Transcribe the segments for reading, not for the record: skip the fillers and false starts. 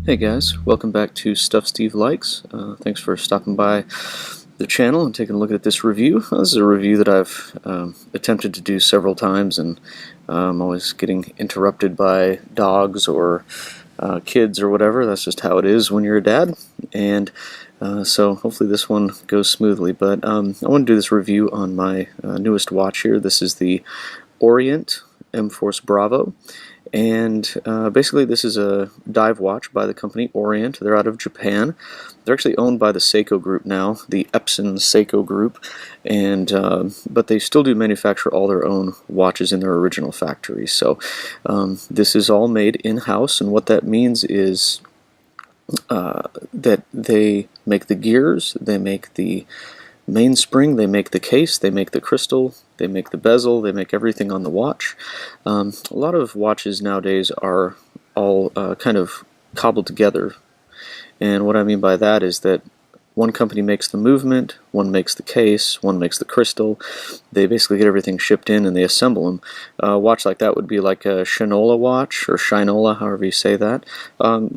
Hey guys, welcome back to Stuff Steve Likes. Thanks for stopping by the channel and taking a look at this review. This is a review that I've attempted to do several times, and I'm always getting interrupted by dogs or kids or whatever. That's just how it is when you're a dad, and so hopefully this one goes smoothly. But I want to do this review on my newest watch here. This is the Orient M-Force Bravo. And basically this is a dive watch by the company Orient. They're out of Japan. They're actually owned by the Seiko group now, the Epson Seiko group, and but they still do manufacture all their own watches in their original factory. So this is all made in-house, and what that means is that they make the gears, they make the mainspring, they make the case, they make the crystal, they make the bezel, they make everything on the watch. A lot of watches nowadays are all kind of cobbled together, and what I mean by that is that one company makes the movement, one makes the case, one makes the crystal. They basically get everything shipped in and they assemble them. A watch like that would be like a SEL0A watch, or SEL0A, however you say that.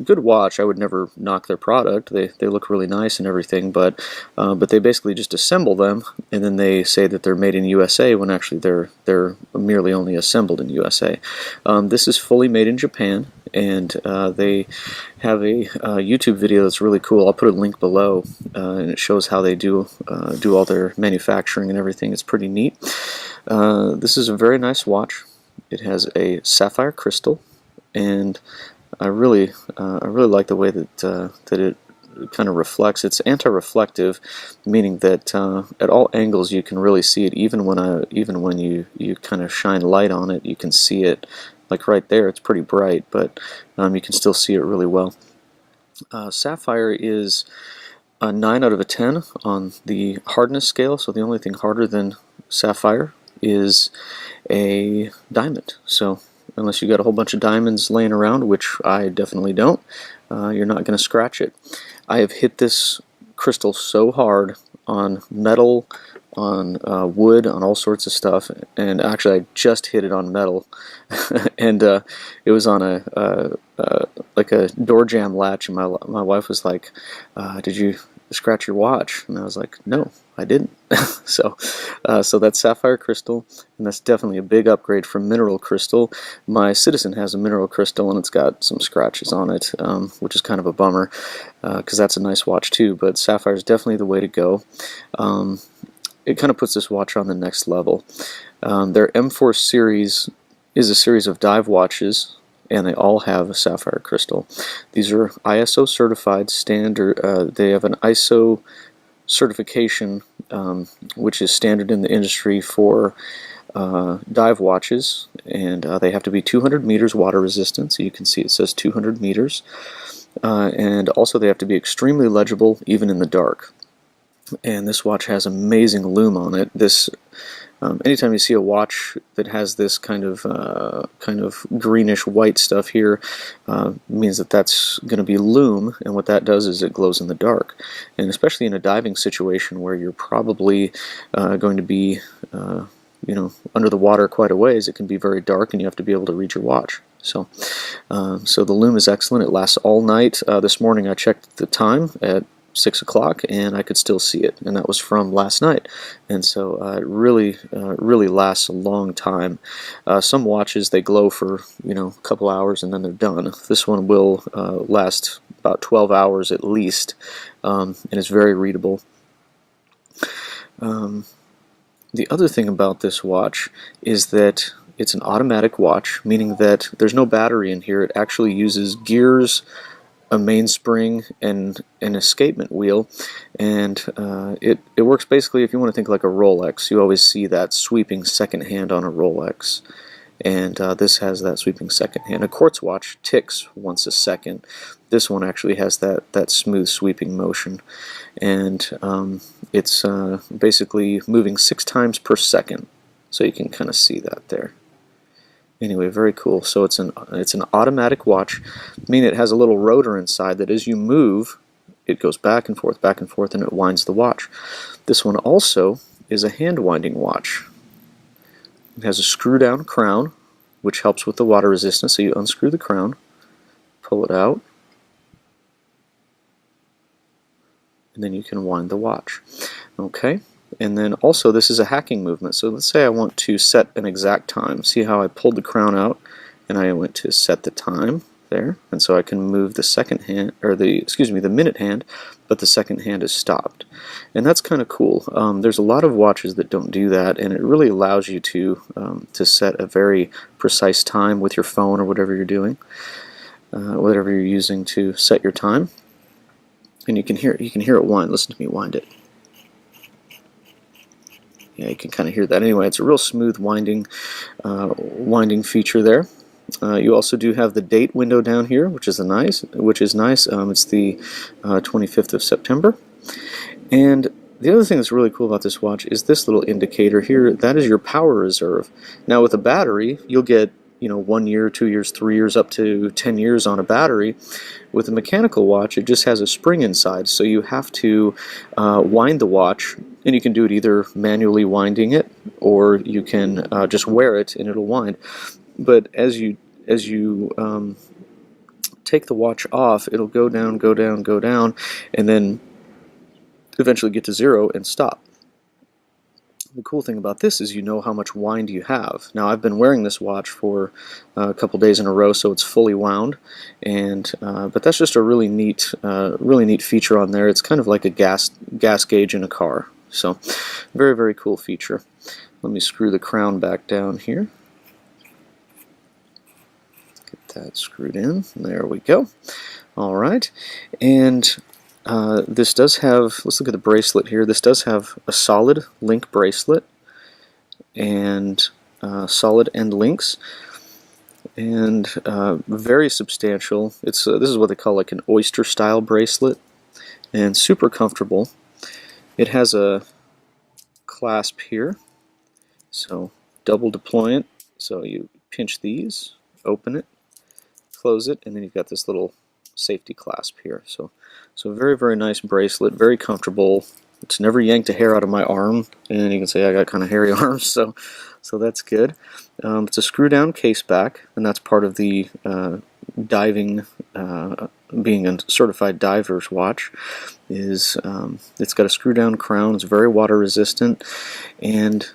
Good watch. I would never knock their product. They look really nice and everything, but they basically just assemble them, and then they say that they're made in USA when actually they're merely only assembled in USA. This is fully made in Japan, and they have a YouTube video that's really cool. I'll put a link below, and it shows how they do all their manufacturing and everything. It's pretty neat. This is a very nice watch. It has a sapphire crystal, and I really like the way that it kind of reflects. It's anti-reflective, meaning that at all angles you can really see it. Even when you kind of shine light on it, you can see it. Like right there, it's pretty bright, but you can still see it really well. Sapphire is a 9 out of a 10 on the hardness scale, so the only thing harder than sapphire is a diamond. So unless you got a whole bunch of diamonds laying around, which I definitely don't, you're not going to scratch it. I have hit this crystal so hard on metal, on wood, on all sorts of stuff, and actually I just hit it on metal, and it was on like a door jamb latch, and my wife was like, "Did you scratch your watch?" And I was like, "No, I didn't." So that's sapphire crystal, and that's definitely a big upgrade from mineral crystal. My Citizen has a mineral crystal, and it's got some scratches on it, which is kind of a bummer, because that's a nice watch too. But sapphire is definitely the way to go. It kind of puts this watch on the next level. Their M-Force series is a series of dive watches, and they all have a sapphire crystal. These are ISO certified standard. They have an ISO certification, which is standard in the industry for dive watches, and they have to be 200 meters water resistant, so you can see it says 200 meters, and also they have to be extremely legible even in the dark. And this watch has amazing lume on it. This anytime you see a watch that has this kind of greenish white stuff here, means that that's going to be lume, and what that does is it glows in the dark. And especially in a diving situation where you're probably going to be under the water quite a ways, it can be very dark and you have to be able to read your watch. So the lume is excellent. It lasts all night. This morning I checked the time at 6 o'clock, and I could still see it, and that was from last night. And so it really lasts a long time. Some watches, they glow for a couple hours and then they're done. This one will last about 12 hours at least, and it's very readable. The other thing about this watch is that it's an automatic watch, meaning that there's no battery in here. It actually uses gears, a mainspring, and an escapement wheel, and it works basically, if you want to think like a Rolex. You always see that sweeping second hand on a Rolex, and this has that sweeping second hand. A quartz watch ticks once a second. This one actually has that smooth sweeping motion, and it's basically moving 6 times per second, so you can kind of see that there. Anyway, very cool. So it's an automatic watch, meaning it has a little rotor inside that as you move, it goes back and forth, and it winds the watch. This one also is a hand winding watch. It has a screw down crown, which helps with the water resistance. So you unscrew the crown, pull it out, and then you can wind the watch. Okay, and then also this is a hacking movement. So let's say I want to set an exact time. See how I pulled the crown out and I went to set the time there, and so I can move the second hand, or the minute hand, but the second hand is stopped, and that's kind of cool. There's a lot of watches that don't do that, and it really allows you to set a very precise time with your phone or whatever you're doing, whatever you're using to set your time. And you can hear it wind. Listen to me wind it. Yeah, you can kind of hear that. Anyway, it's a real smooth winding feature there. You also do have the date window down here, which is nice. It's the 25th of September. And the other thing that's really cool about this watch is this little indicator here. That is your power reserve. Now with a battery, you'll get 1 year, 2 years, 3 years, up to 10 years on a battery. With a mechanical watch, it just has a spring inside, so you have to wind the watch, and you can do it either manually winding it, or you can just wear it and it'll wind. But as you take the watch off, it'll go down, go down, go down, and then eventually get to 0 and stop. The cool thing about this is you know how much wind you have. Now I've been wearing this watch for a couple days in a row, so it's fully wound, and but that's just a really neat feature on there. It's kind of like a gas gauge in a car. So very, very cool feature. Let me screw the crown back down here. Get that screwed in. There we go. All right, and this does have, let's look at the bracelet here. This does have a solid link bracelet and solid end links, and very substantial. This is what they call like an oyster style bracelet, and super comfortable. It has a clasp here, so double deployant. So you pinch these, open it, close it, and then you've got this little safety clasp here. So very, very nice bracelet, very comfortable. It's never yanked a hair out of my arm, and you can say I got kind of hairy arms, so that's good. It's a screw down case back, and that's part of the diving, being a certified diver's watch, is it's got a screw down crown. It's very water resistant, and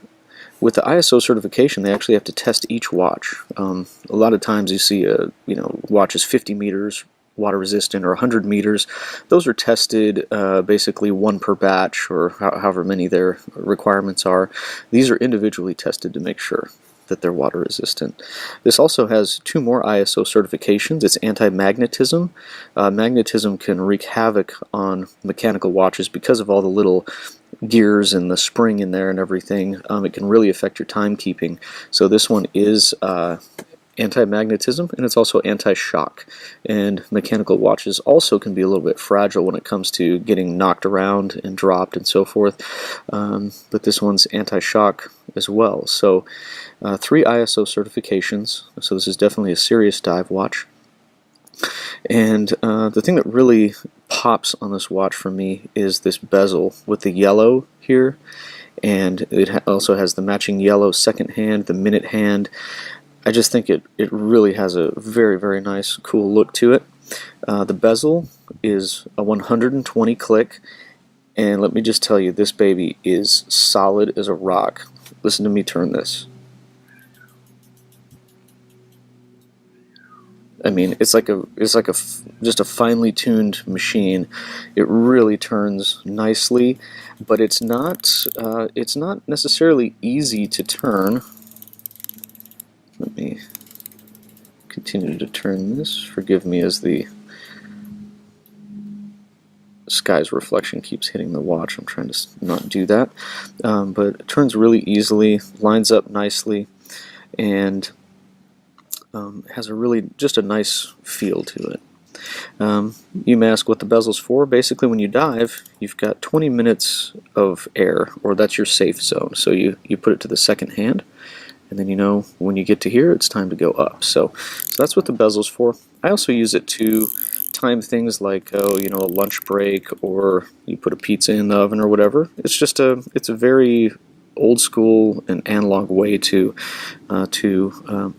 with the ISO certification, they actually have to test each watch. A lot of times you see watch is 50 meters water resistant or 100 meters. Those are tested basically one per batch, or however many their requirements are. These are individually tested to make sure that they're water resistant. This also has 2 more ISO certifications. It's anti-magnetism. Magnetism can wreak havoc on mechanical watches because of all the little gears and the spring in there and everything. It can really affect your timekeeping. So this one is anti-magnetism, and it's also anti-shock. And mechanical watches also can be a little bit fragile when it comes to getting knocked around and dropped and so forth. But this one's anti-shock as well. So 3 ISO certifications. So this is definitely a serious dive watch. And the thing that really pops on this watch for me is this bezel with the yellow here, and it also has the matching yellow second hand, the minute hand. I just think it really has a very, very nice, cool look to it. The bezel is a 120 click, and let me just tell you, this baby is solid as a rock. Listen to me turn this. I mean, it's like just a finely tuned machine. It really turns nicely, but it's not necessarily easy to turn. Let me continue to turn this. Forgive me as the sky's reflection keeps hitting the watch. I'm trying to not do that, but it turns really easily, lines up nicely, and has just a nice feel to it. You may ask what the bezel's for. Basically, when you dive, you've got 20 minutes of air, or that's your safe zone. So you put it to the second hand, and then when you get to here, it's time to go up. So that's what the bezel's for. I also use it to time things like a lunch break, or you put a pizza in the oven or whatever. It's a very old school and analog way to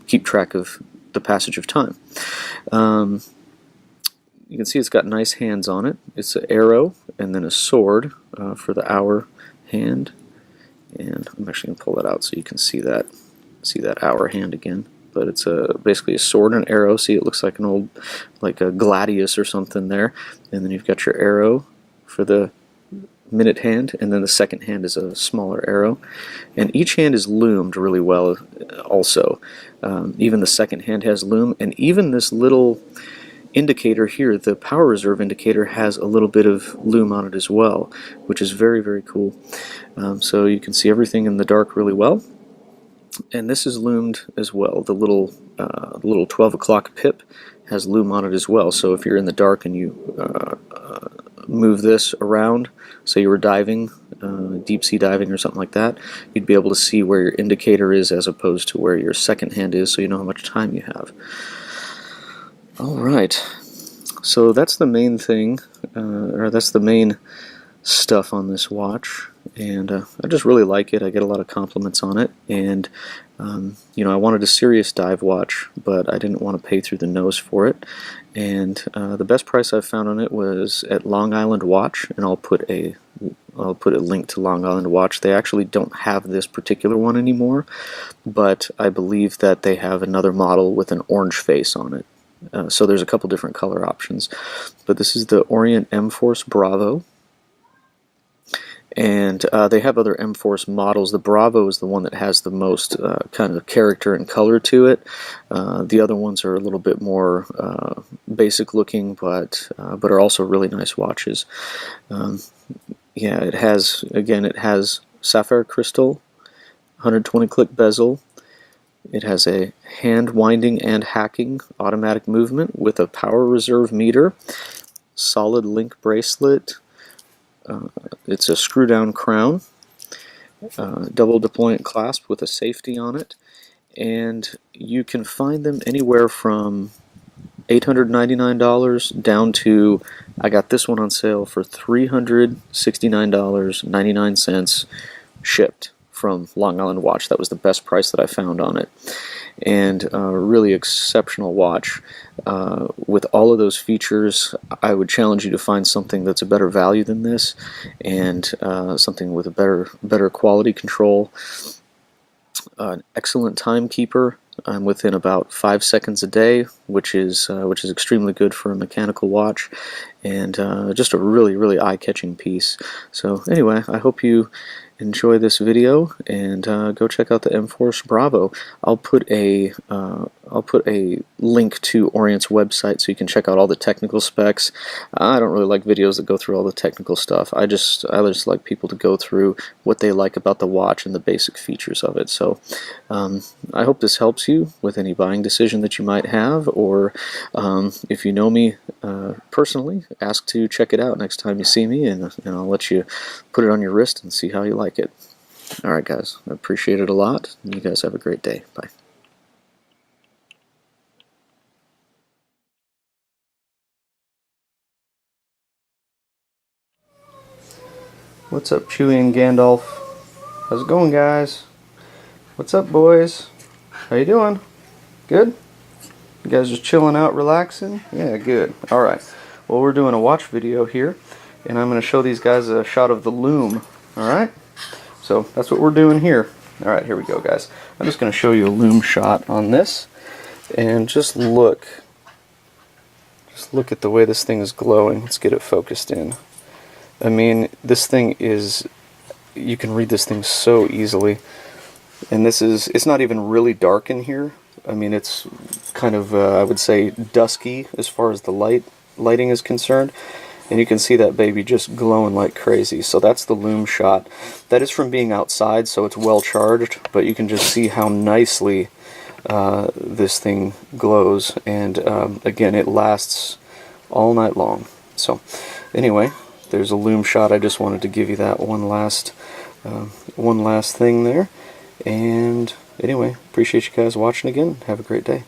keep track of the passage of time. you can see it's got nice hands on it. It's an arrow and then a sword for the hour hand. And I'm actually going to pull that out so you can see that hour hand again. But it's basically a sword and an arrow. See, it looks like an old, like a gladius or something there. And then you've got your arrow for the minute hand, and then the second hand is a smaller arrow. And each hand is loomed really well also. Even the second hand has lume, and even this little indicator here, the power reserve indicator, has a little bit of lume on it as well, which is very, very cool. So you can see everything in the dark really well. And this is loomed as well. The little 12 o'clock pip has lume on it as well. So if you're in the dark and you move this around, say you were diving, deep sea diving or something like that, you'd be able to see where your indicator is as opposed to where your second hand is, so you know how much time you have. Alright, so that's the main thing, or that's the main stuff on this watch, and I just really like it. I get a lot of compliments on it, and you know, I wanted a serious dive watch, but I didn't want to pay through the nose for it, and the best price I've found on it was at Long Island Watch, and I'll put a link to Long Island Watch. They actually don't have this particular one anymore, but I believe that they have another model with an orange face on it. So there's a couple different color options, but this is the Orient M-Force Bravo, and they have other M-Force models. The Bravo is the one that has the most kind of character and color to it. The other ones are a little bit more basic looking, but are also really nice watches. Yeah, it has sapphire crystal, 120 click bezel. It has a hand winding and hacking automatic movement with a power reserve meter, solid link bracelet. It's a screw down crown, double deployment clasp with a safety on it, and you can find them anywhere from $899 down to, I got this one on sale for $369.99 shipped from Long Island Watch. That was the best price that I found on it, and a really exceptional watch. With all of those features, I would challenge you to find something that's a better value than this, and something with a better quality control. An excellent timekeeper. I'm within about 5 seconds a day, which is extremely good for a mechanical watch, and just a really, really eye-catching piece. So anyway, I hope you enjoy this video, and go check out the M-Force Bravo. I'll put a link to Orient's website so you can check out all the technical specs. I don't really like videos that go through all the technical stuff. I just like people to go through what they like about the watch and the basic features of it. So I hope this helps you with any buying decision that you might have, or if you know me personally, ask to check it out next time you see me, and I'll let you put it on your wrist and see how you like it. Alright guys, I appreciate it a lot. You guys have a great day. Bye. What's up, Chewie and Gandalf? How's it going, guys? What's up, boys? How you doing? Good? You guys just chilling out, relaxing? Yeah, good. Alright. Well, we're doing a watch video here, and I'm going to show these guys a shot of the Lume. Alright? So, that's what we're doing here. Alright, here we go, guys. I'm just going to show you a Lume shot on this, and just look at the way this thing is glowing. Let's get it focused in. I mean, this thing is, you can read this thing so easily, and it's not even really dark in here. I mean, it's kind of, I would say, dusky as far as the lighting is concerned, and you can see that baby just glowing like crazy. So that's the Lume shot. That is from being outside, so it's well charged, but you can just see how nicely this thing glows, and again, it lasts all night long. So anyway, there's a Lume shot. I just wanted to give you that one last thing there. And anyway, appreciate you guys watching again. Have a great day.